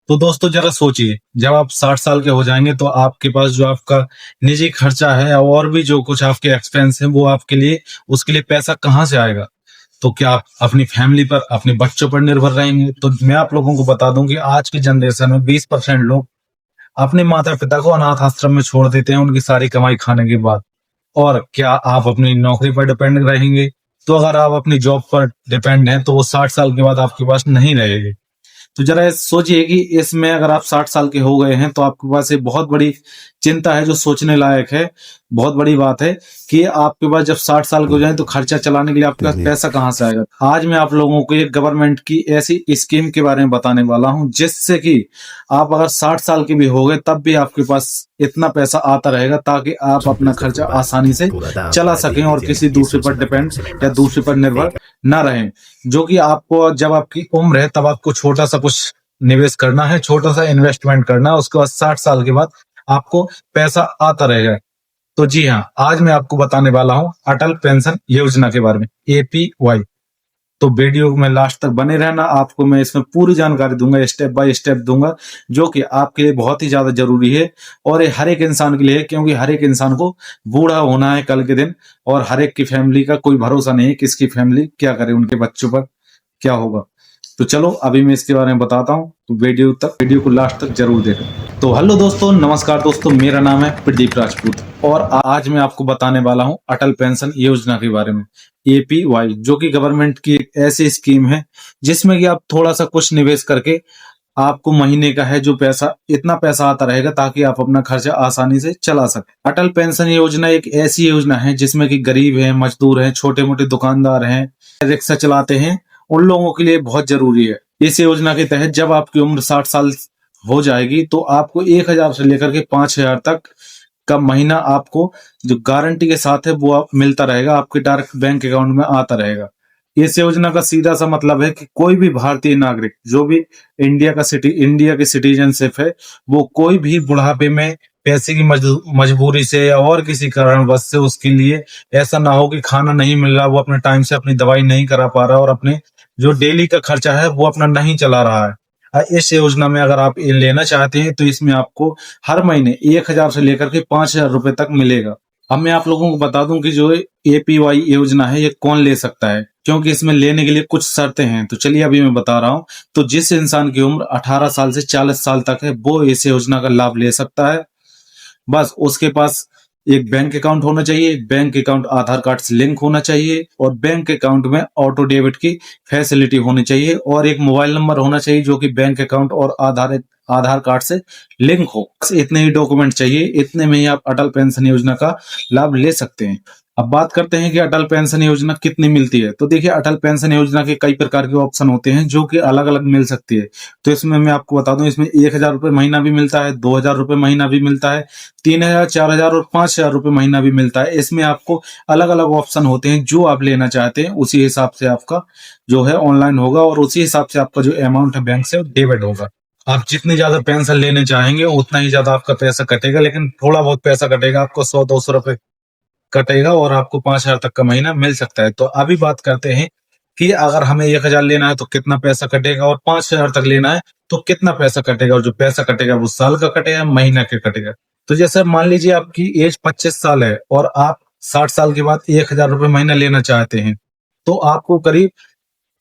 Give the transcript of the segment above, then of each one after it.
तो दोस्तों जरा सोचिए, जब आप 60 साल के हो जाएंगे तो आपके पास जो आपका निजी खर्चा है और भी जो कुछ आपके एक्सपेंस है वो आपके लिए उसके लिए पैसा कहाँ से आएगा। तो क्या आप अपनी फैमिली पर अपने बच्चों पर निर्भर रहेंगे। तो मैं आप लोगों को बता दूं कि आज की जनरेशन में 20% लोग अपने माता पिता को अनाथ आश्रम में छोड़ देते हैं उनकी सारी कमाई खाने के बाद। और क्या आप अपनी नौकरी पर डिपेंड रहेंगे। तो अगर आप अपनी जॉब पर डिपेंड हैं तो वो 60 साल के बाद आपके पास नहीं रहेगी। तो जरा सोचिए कि इसमें अगर आप 60 साल के हो गए हैं तो आपके पास एक बहुत बड़ी चिंता है जो सोचने लायक है। बहुत बड़ी बात है कि आपके पास जब 60 साल के हो जाए तो खर्चा चलाने के लिए आपके पास पैसा कहाँ से आएगा। आज मैं आप लोगों को एक गवर्नमेंट की ऐसी स्कीम के बारे में बताने वाला हूं जिससे कि आप अगर 60 साल के भी हो गए तब भी आपके पास इतना पैसा आता रहेगा ताकि आप अपना खर्चा आसानी से चला सकें और किसी दूसरे पर डिपेंड या दूसरे पर निर्भर ना रहें। जो कि आपको जब आपकी उम्र है तब आपको छोटा सा कुछ निवेश करना है, छोटा सा इन्वेस्टमेंट करना है, उसके बाद 60 साल के बाद आपको पैसा आता रहेगा। तो जी हाँ, आज मैं आपको बताने वाला हूँ अटल पेंशन योजना के बारे में, एपीवाई। तो वीडियो में लास्ट तक बने रहना, आपको मैं इसमें पूरी जानकारी दूंगा, स्टेप बाय स्टेप दूंगा, जो कि आपके लिए बहुत ही ज्यादा जरूरी है। और ये हर एक इंसान के लिए है क्योंकि हर एक इंसान को बूढ़ा होना है कल के दिन। और हर एक की फैमिली का कोई भरोसा नहीं है किसकी फैमिली क्या करे, उनके बच्चों पर क्या होगा। तो चलो अभी मैं इसके बारे में बताता हूँ, तो वीडियो को लास्ट तक जरूर देखें। तो हेलो दोस्तों, नमस्कार दोस्तों, मेरा नाम है प्रदीप राजपूत और आज मैं आपको बताने वाला हूँ अटल पेंशन योजना के बारे में, एपीवाई, जो कि गवर्नमेंट की एक ऐसी स्कीम है जिसमें कि आप थोड़ा सा कुछ निवेश करके आपको महीने का है जो पैसा, इतना पैसा आता रहेगा ताकि आप अपना खर्चा आसानी से चला सके। अटल पेंशन योजना एक ऐसी योजना है जिसमें कि गरीब हैं, मजदूर हैं, छोटे मोटे दुकानदार हैं, रिक्शा चलाते हैं, उन लोगों के लिए बहुत जरूरी है। इस योजना के तहत जब आपकी उम्र 60 साल हो जाएगी तो आपको 1,000 से लेकर के 5,000 तक का महीना आपको जो गारंटी के साथ है वो आप मिलता रहेगा, आपके डायरेक्ट बैंक अकाउंट में आता रहेगा। इस योजना का सीधा सा मतलब है कि कोई भी भारतीय नागरिक जो भी इंडिया की सिटीजनशिप है, वो कोई भी बुढ़ापे में पैसे की मजबूरी से या और किसी कारणवश से उसके लिए ऐसा ना हो कि खाना नहीं मिल रहा, वो अपने टाइम से अपनी दवाई नहीं करा पा रहा और अपने जो डेली का खर्चा है वो अपना नहीं चला रहा है। इस योजना में अगर आप ये लेना चाहते हैं तो इसमें आपको हर महीने 1,000 से लेकर के 5,000 रुपए तक मिलेगा। अब मैं आप लोगों को बता दूं कि जो एपीवाई योजना है ये कौन ले सकता है, क्योंकि इसमें लेने के लिए कुछ शर्तें हैं। तो चलिए अभी मैं बता रहा हूं। तो जिस इंसान की उम्र 18 साल से 40 साल तक है वो इस योजना का लाभ ले सकता है। बस उसके पास एक बैंक अकाउंट होना चाहिए, बैंक अकाउंट आधार कार्ड से लिंक होना चाहिए और बैंक अकाउंट में ऑटो डेबिट की फैसिलिटी होनी चाहिए और एक मोबाइल नंबर होना चाहिए जो कि बैंक अकाउंट और आधार कार्ड से लिंक हो। बस इतने ही डॉक्यूमेंट चाहिए, इतने में ही आप अटल पेंशन योजना का लाभ ले सकते हैं। अब बात करते हैं कि अटल पेंशन योजना कितनी मिलती है। तो देखिए, अटल पेंशन योजना के कई प्रकार के ऑप्शन होते हैं जो कि अलग अलग मिल सकती है। तो इसमें मैं आपको बता दूं, इसमें 1,000 रुपए महीना भी मिलता है, 2,000 रुपए महीना भी मिलता है, 3,000, 4,000 और 5,000 रुपए महीना भी मिलता है। इसमें आपको अलग अलग ऑप्शन होते हैं, जो आप लेना चाहते हैं उसी हिसाब से आपका जो है ऑनलाइन होगा और उसी हिसाब से आपका जो अमाउंट है बैंक से डेबिट होगा। आप जितनी ज्यादा पेंशन लेने चाहेंगे उतना ही ज्यादा आपका पैसा कटेगा, लेकिन थोड़ा बहुत पैसा कटेगा, आपको 100-200 रुपए कटेगा और आपको 5,000 तक का महीना मिल सकता है। तो अभी बात करते हैं कि अगर हमें 1,000 लेना है तो कितना पैसा कटेगा और 5,000 तक लेना है तो कितना पैसा कटेगा, और जो पैसा कटेगा वो साल का कटेगा, महीना का कटेगा। तो जैसे मान लीजिए आपकी एज 25 साल है और आप 60 साल के बाद 1,000 रुपए महीना लेना चाहते हैं तो आपको करीब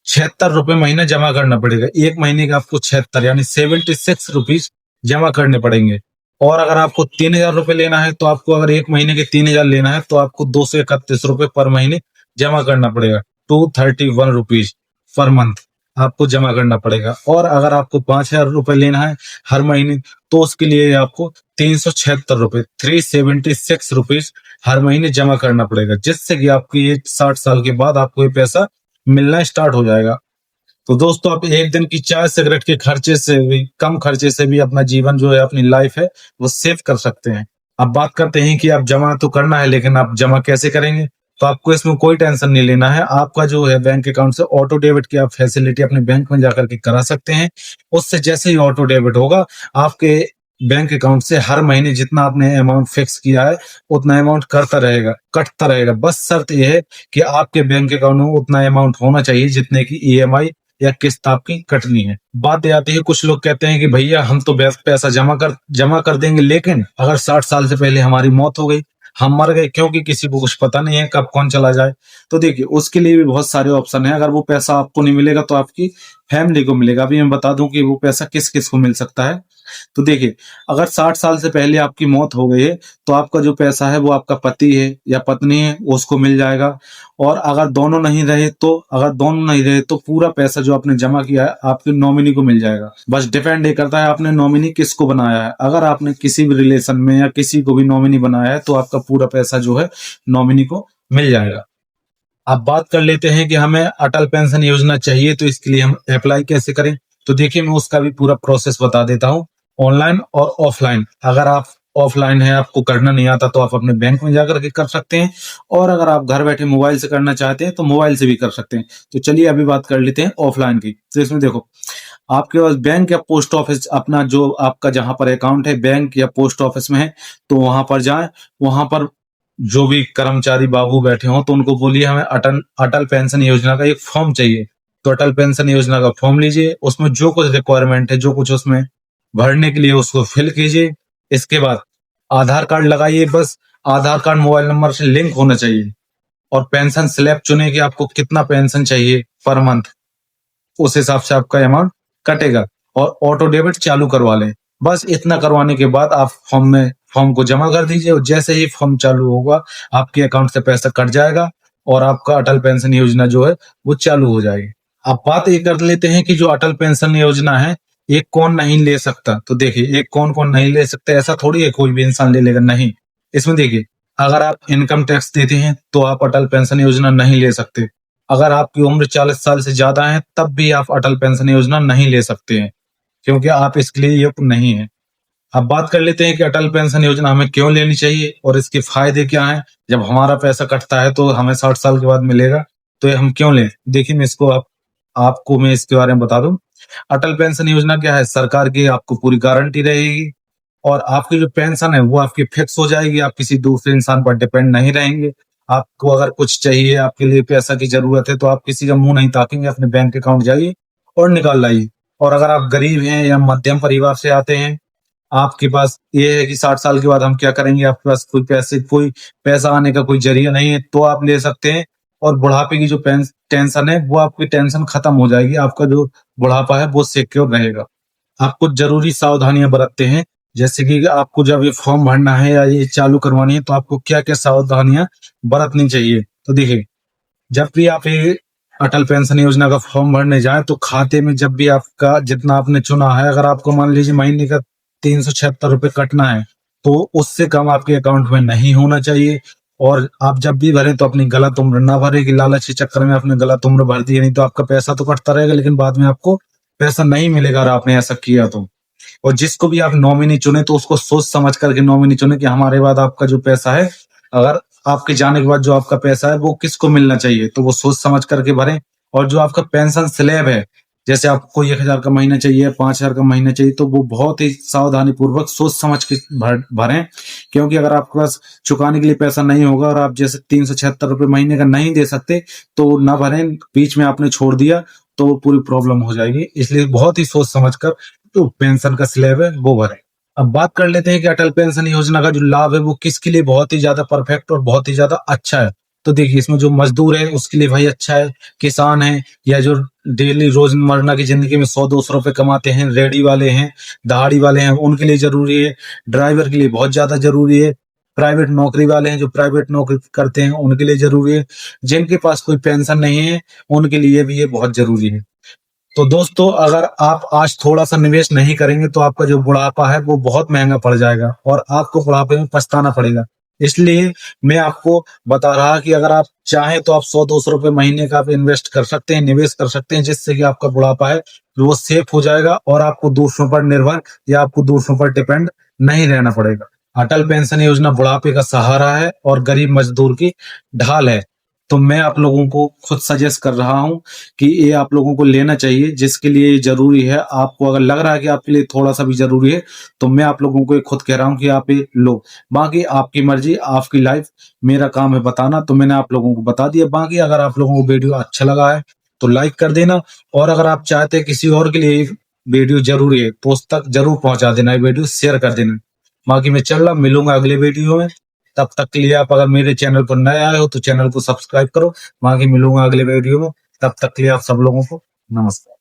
76 रुपए महीना जमा करना पड़ेगा। एक महीने का आपको 76 यानी 76 रुपीज जमा करने पड़ेंगे। और अगर आपको 3,000 रुपए लेना है तो आपको, अगर एक महीने के 3,000 लेना है तो आपको 231 रुपए पर महीने जमा करना पड़ेगा। 231 रुपीज पर मंथ आपको जमा करना पड़ेगा। और अगर आपको 5,000 रुपए लेना है हर महीने तो उसके लिए आपको 376 रुपए, 376 रुपीज हर महीने जमा करना पड़ेगा, जिससे कि आपकी ये 60 साल के बाद आपको ये पैसा मिलना स्टार्ट हो जाएगा। तो दोस्तों, आप एक दिन की चाय सिगरेट के खर्चे से भी, कम खर्चे से भी अपना जीवन जो है, अपनी लाइफ है वो सेव कर सकते हैं। अब बात करते हैं कि आप जमा तो करना है लेकिन आप जमा कैसे करेंगे। तो आपको इसमें कोई टेंशन नहीं लेना है। आपका जो है बैंक अकाउंट से ऑटो डेबिट की आप फैसिलिटी अपने बैंक में जाकर के करा सकते हैं। उससे जैसे ही ऑटो डेबिट होगा आपके बैंक अकाउंट से हर महीने जितना आपने अमाउंट फिक्स किया है उतना अमाउंट कटता रहेगा। बस शर्त यह है कि आपके बैंक अकाउंट में उतना अमाउंट होना चाहिए जितने की ईएमआई या किस्त आपकी कटनी है। बात ये आती है, कुछ लोग कहते हैं कि भैया हम तो पैसा जमा कर देंगे, लेकिन अगर 60 साल से पहले हमारी मौत हो गई, हम मर गए, क्योंकि किसी को कुछ पता नहीं है कब कौन चला जाए। तो देखिए उसके लिए भी बहुत सारे ऑप्शन है। अगर वो पैसा आपको नहीं मिलेगा तो आपकी फैमिली को मिलेगा। अभी मैं बता दूं कि वो पैसा किस किस को मिल सकता है। तो देखिए, अगर 60 साल से पहले आपकी मौत हो गई है तो आपका जो पैसा है वो आपका पति है या पत्नी है उसको मिल जाएगा। और अगर दोनों नहीं रहे तो पूरा पैसा जो आपने जमा किया है आपके नॉमिनी को मिल जाएगा। बस डिपेंड ये करता है आपने नॉमिनी किसको बनाया है। अगर आपने किसी भी रिलेशन में या किसी को भी नॉमिनी बनाया है तो आपका पूरा पैसा जो है नॉमिनी को मिल जाएगा। अब बात कर लेते हैं कि हमें अटल पेंशन योजना चाहिए तो इसके लिए हम अप्लाई कैसे करें। तो देखिए मैं उसका भी पूरा प्रोसेस बता देता हूँ, ऑनलाइन और ऑफलाइन। अगर आप ऑफलाइन है, आपको करना नहीं आता, तो आप अपने बैंक में जाकर के कर सकते हैं, और अगर आप घर बैठे मोबाइल से करना चाहते हैं तो मोबाइल से भी कर सकते हैं। तो चलिए अभी बात कर लेते हैं ऑफलाइन की। तो इसमें देखो, आपके पास बैंक या पोस्ट ऑफिस, अपना जो आपका जहां पर अकाउंट है बैंक या पोस्ट ऑफिस में है, तो वहां पर जाएं। वहां पर जो भी कर्मचारी बाबू बैठे हों तो उनको बोलिए हमें अटल अटल पेंशन योजना का एक फॉर्म चाहिए। तो अटल पेंशन योजना का फॉर्म लीजिए, उसमें जो कुछ रिक्वायरमेंट है, जो कुछ उसमें भरने के लिए, उसको फिल कीजिए। इसके बाद आधार कार्ड लगाइए। बस आधार कार्ड मोबाइल नंबर से लिंक होना चाहिए, और पेंशन स्लैब चुने कि आपको कितना पेंशन चाहिए पर मंथ, उस हिसाब से आपका अमाउंट कटेगा। और ऑटो डेबिट चालू करवा लें। बस इतना करवाने के बाद आप फॉर्म को जमा कर दीजिए, और जैसे ही फॉर्म चालू होगा आपके अकाउंट से पैसा कट जाएगा और आपका अटल पेंशन योजना जो है वो चालू हो जाएगी। अब बात ये कर लेते हैं कि जो अटल पेंशन योजना है ये कौन नहीं ले सकता। तो देखिए, एक कौन कौन नहीं ले सकते, ऐसा थोड़ी है कोई भी इंसान ले लेगा, नहीं। इसमें देखिए, अगर आप इनकम टैक्स देते हैं तो आप अटल पेंशन योजना नहीं ले सकते। अगर आपकी उम्र 40 साल से ज्यादा है तब भी आप अटल पेंशन योजना नहीं ले सकते हैं, क्योंकि आप इसके लिए योग्य नहीं है। अब बात कर लेते हैं कि अटल पेंशन योजना हमें क्यों लेनी चाहिए और इसके फायदे क्या हैं। जब हमारा पैसा कटता है तो हमें 60 साल के बाद मिलेगा, तो ये हम क्यों लें। देखिए मैं इसको आपको मैं इसके बारे में बता दूं। अटल पेंशन योजना क्या है, सरकार की आपको पूरी गारंटी रहेगी, और आपकी जो पेंशन है वो आपकी फिक्स हो जाएगी। आप किसी दूसरे इंसान पर डिपेंड नहीं रहेंगे। आपको अगर कुछ चाहिए, आपके लिए पैसा की जरूरत है, तो आप किसी का मुंह नहीं ताकेंगे, अपने बैंक अकाउंट जाइए और निकाल लाइए। और अगर आप गरीब हैं या मध्यम परिवार से आते हैं, आपके पास ये है कि 60 साल के बाद हम क्या करेंगे, आपके पास कोई पैसा आने का कोई जरिया नहीं है, तो आप ले सकते हैं। और बुढ़ापे की जो टेंशन है वो आपकी टेंशन खत्म हो जाएगी। आपका जो बुढ़ापा है वो सिक्योर रहेगा। आप कुछ जरूरी सावधानियां बरतते हैं, जैसे कि आपको जब ये फॉर्म भरना है या ये चालू करवानी है तो आपको क्या क्या सावधानियां बरतनी चाहिए। तो देखिए, जब भी आप ये अटल पेंशन योजना का फॉर्म भरने जाए तो खाते में जब भी आपका जितना आपने चुना है, अगर आपको मान लीजिए महीने का 376 रुपए कटना है, तो उससे कम आपके अकाउंट में नहीं होना चाहिए। और आप जब भी भरें तो अपनी गलत उम्र ना भरे कि लालच के चक्कर में आपने गलत उम्र भर दी, नहीं तो आपका पैसा तो कटता रहेगा लेकिन बाद में आपको पैसा नहीं मिलेगा अगर आपने ऐसा किया तो। और जिसको भी आप नॉमिनी चुने तो उसको सोच समझ करके नॉमिनी चुने कि हमारे बाद आपका जो पैसा है, अगर आपके जाने के बाद जो आपका पैसा है वो किसको मिलना चाहिए, तो वो सोच समझ करके भरें। और जो आपका पेंशन स्लैब है, जैसे आपको 1,000 का महीना चाहिए, 5,000 का महीना चाहिए, तो वो बहुत ही सावधानी पूर्वक सोच समझ के भरें। क्योंकि अगर आपके पास चुकाने के लिए पैसा नहीं होगा और आप जैसे 376 रुपए महीने का नहीं दे सकते तो ना भरें। बीच में आपने छोड़ दिया तो पूरी प्रॉब्लम हो जाएगी। इसलिए बहुत ही सोच समझ कर जो पेंशन का स्लैब है वो भरें। अब बात कर लेते हैं कि अटल पेंशन योजना का जो लाभ है वो किसके लिए बहुत ही ज्यादा परफेक्ट और बहुत ही ज्यादा अच्छा है। तो देखिए, इसमें जो मजदूर है उसके लिए भाई अच्छा है, किसान है, या जो डेली रोजमर्रा की जिंदगी में 100-200 रुपए कमाते हैं, रेडी वाले हैं, दहाड़ी वाले हैं, उनके लिए जरूरी है। ड्राइवर के लिए बहुत ज्यादा जरूरी है। प्राइवेट नौकरी वाले हैं जो प्राइवेट नौकरी करते हैं उनके लिए जरूरी है। जिनके पास कोई पेंशन नहीं है उनके लिए भी ये बहुत जरूरी है। तो दोस्तों, अगर आप आज थोड़ा सा निवेश नहीं करेंगे तो आपका जो बुढ़ापा है वो बहुत महंगा पड़ जाएगा और आपको बुढ़ापे में पछताना पड़ेगा। इसलिए मैं आपको बता रहा कि अगर आप चाहें तो आप 100-200 रुपए महीने का आप इन्वेस्ट कर सकते हैं, निवेश कर सकते हैं, जिससे कि आपका बुढ़ापा है वो सेफ हो जाएगा और आपको दूसरों पर निर्भर या आपको दूसरों पर डिपेंड नहीं रहना पड़ेगा। अटल पेंशन योजना बुढ़ापे का सहारा है और गरीब मजदूर की ढाल है। तो मैं आप लोगों को खुद सजेस्ट कर रहा हूं कि ये आप लोगों को लेना चाहिए, जिसके लिए ये जरूरी है। आपको अगर लग रहा है कि आपके लिए थोड़ा सा भी जरूरी है तो मैं आप लोगों को ये खुद कह रहा हूं कि आप ये लो। बाकी आपकी मर्जी, आपकी लाइफ, मेरा काम है बताना, तो मैंने आप लोगों को बता दिया। बाकी अगर आप लोगों को वीडियो अच्छा लगा है तो लाइक कर देना। और अगर आप चाहते हैं किसी और के लिए वीडियो जरूरी है तो उस तक जरूर पहुंचा देना, ये वीडियो शेयर कर देना। बाकी मैं चल रहा, मिलूंगा अगले वीडियो में। तब तक के लिए आप अगर मेरे चैनल पर नए आए हो तो चैनल को सब्सक्राइब करो। बाकी मिलूंगा अगले वीडियो में, तब तक के लिए आप सब लोगों को नमस्कार।